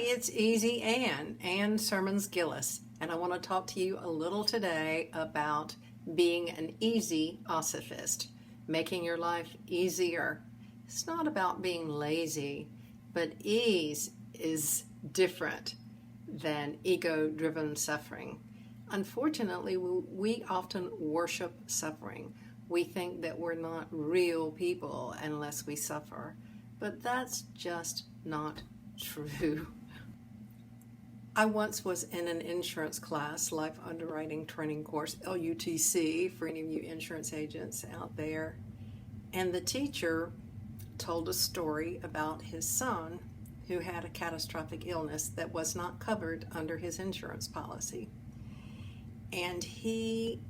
it's Easy Ann Sermons Gillis, and I want to talk to you a little today about being an easy ossifist, making your life easier. It's not about being lazy, but ease is different than ego-driven suffering. Unfortunately, we often worship suffering. We think that we're not real people unless we suffer, but that's just not true. I once was in an insurance class, Life Underwriting Training Course, LUTC, for any of you insurance agents out there. And the teacher told a story about his son who had a catastrophic illness that was not covered under his insurance policy. And he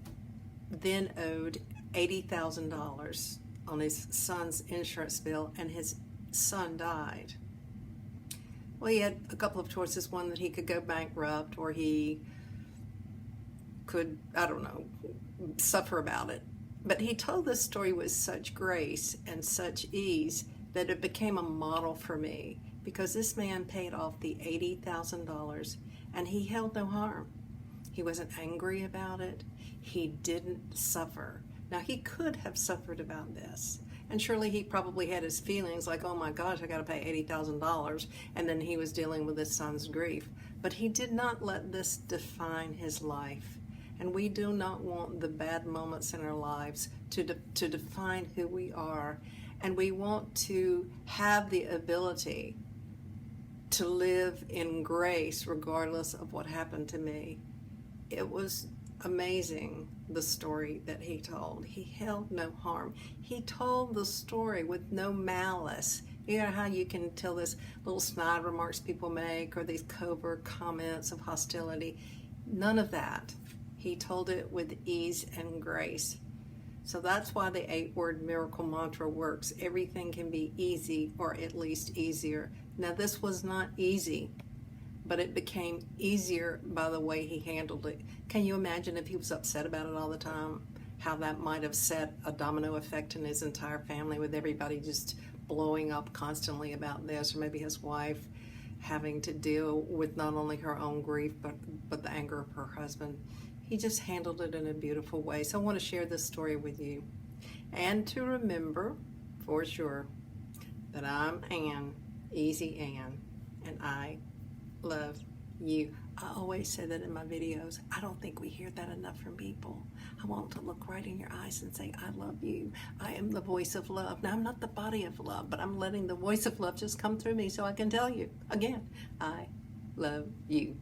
then owed $80,000 on his son's insurance bill, and his son died. Well, he had a couple of choices. One, that he could go bankrupt, or he could, I don't know, suffer about it. But he told this story with such grace and such ease that it became a model for me, because this man paid off the $80,000 and he held no harm. He wasn't angry about it. He didn't suffer. Now, he could have suffered about this. And surely he probably had his feelings like, oh my gosh, I got to pay $80,000. And then he was dealing with his son's grief. But he did not let this define his life. And we do not want the bad moments in our lives to define who we are. And we want to have the ability to live in grace regardless of what happened to me. It was amazing, the story that he told. He held no harm. He told the story with no malice. You know how you can tell this little snide remarks people make, or these covert comments of hostility? None of that. He told it with ease and grace. So that's why the 8-word miracle mantra works. Everything can be easy, or at least easier. Now, this was not easy, but it became easier by the way he handled it. Can you imagine if he was upset about it all the time, how that might have set a domino effect in his entire family, with everybody just blowing up constantly about this, or maybe his wife having to deal with not only her own grief, but the anger of her husband. He just handled it in a beautiful way. So I want to share this story with you. And to remember, for sure, that I'm Ann, Easy Ann, and I love you. I always say that in my videos. I don't think we hear that enough from people. I want to look right in your eyes and say, I love you. I am the voice of love. Now, I'm not the body of love, but I'm letting the voice of love just come through me so I can tell you, again, I love you.